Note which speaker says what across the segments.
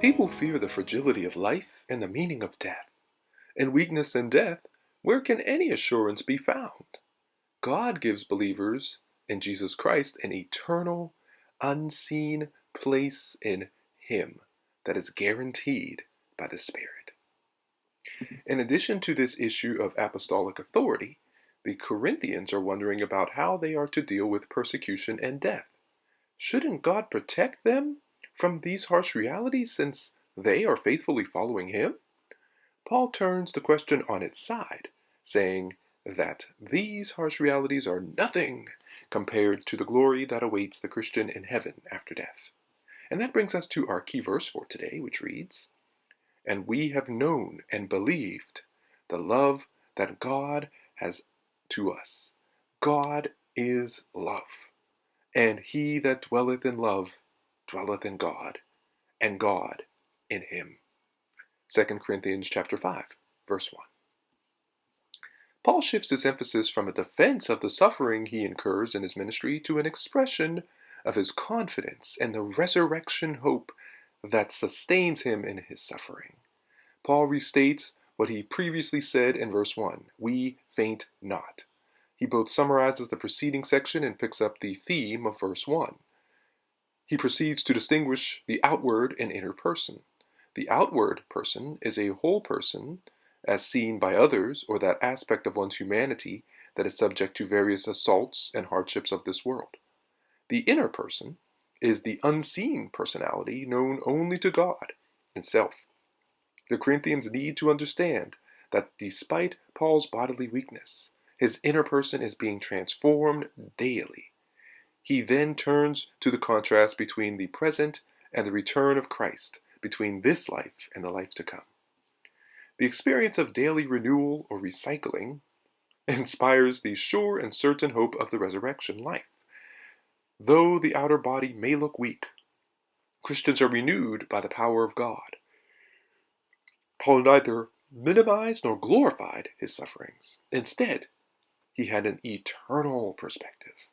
Speaker 1: People fear the fragility of life and the meaning of death. In weakness and death, where can any assurance be found? God gives believers in Jesus Christ an eternal, unseen place in Him that is guaranteed by the Spirit. In addition to this issue of apostolic authority, the Corinthians are wondering about how they are to deal with persecution and death. Shouldn't God protect them from these harsh realities since they are faithfully following Him? Paul turns the question on its side, saying that these harsh realities are nothing compared to the glory that awaits the Christian in heaven after death. And that brings us to our key verse for today, which reads, "And we have known and believed the love that God has to us. God is love, and he that dwelleth in love dwelleth in God, and God in him." 2 Corinthians chapter 5, verse 1. Paul shifts his emphasis from a defense of the suffering he incurs in his ministry to an expression of his confidence in the resurrection hope that sustains him in his suffering. Paul restates what he previously said in verse 1, "We faint not." He both summarizes the preceding section and picks up the theme of verse 1. He proceeds to distinguish the outward and inner person. The outward person is a whole person as seen by others, or that aspect of one's humanity that is subject to various assaults and hardships of this world. The inner person is the unseen personality known only to God and self. The Corinthians need to understand that despite Paul's bodily weakness, his inner person is being transformed daily. He then turns to the contrast between the present and the return of Christ, between this life and the life to come. The experience of daily renewal or recycling inspires the sure and certain hope of the resurrection life. Though the outer body may look weak, Christians are renewed by the power of God. Paul neither minimized nor glorified his sufferings. Instead, he had an eternal perspective.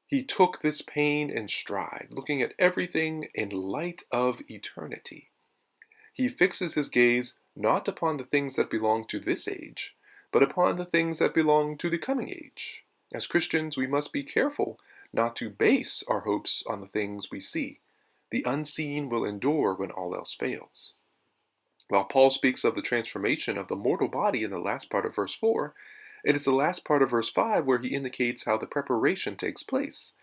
Speaker 1: He took this pain in stride, looking at everything in light of eternity. He fixes his gaze not upon the things that belong to this age, but upon the things that belong to the coming age. As Christians, we must be careful not to base our hopes on the things we see. The unseen will endure when all else fails. While Paul speaks of the transformation of the mortal body in the last part of verse 4, it is the last part of verse 5 where he indicates how the preparation takes place.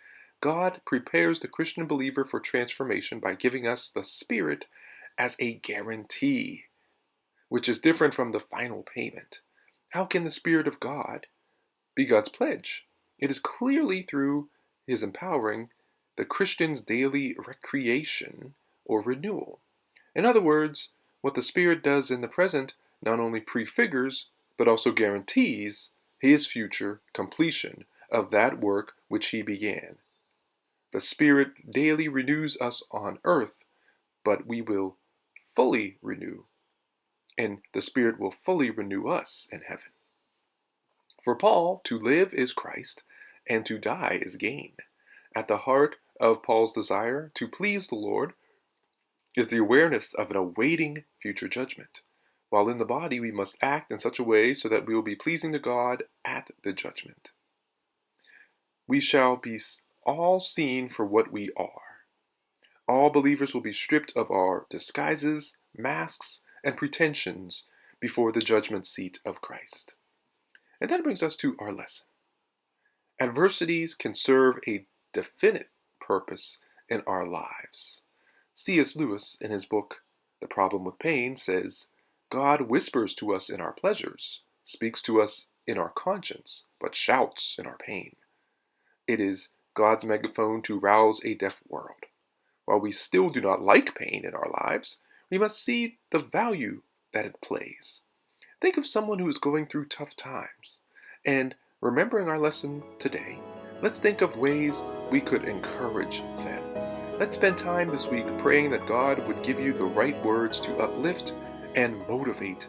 Speaker 1: God prepares the Christian believer for transformation by giving us the Spirit as a guarantee, which is different from the final payment. How can the Spirit of God be God's pledge? It is clearly through His empowering the Christian's daily recreation or renewal. In other words, what the Spirit does in the present not only prefigures, but also guarantees His future completion of that work which He began. The Spirit daily renews us on earth, but we will fully renew, and the Spirit will fully renew us in heaven. For Paul, to live is Christ, and to die is gain. At the heart of Paul's desire to please the Lord is the awareness of an awaiting future judgment. While in the body, we must act in such a way so that we will be pleasing to God at the judgment. We shall be all seen for what we are. All believers will be stripped of our disguises, masks, and pretensions before the judgment seat of Christ. And that brings us to our lesson. Adversities can serve a definite purpose in our lives. C.S. Lewis, in his book, The Problem with Pain, says, "God whispers to us in our pleasures, speaks to us in our conscience, but shouts in our pain. It is God's megaphone to rouse a deaf world. While we still do not like pain in our lives, we must see the value that it plays. Think of someone who is going through tough times, and remembering our lesson today, let's think of ways we could encourage them. Let's spend time this week praying that God would give you the right words to uplift and motivate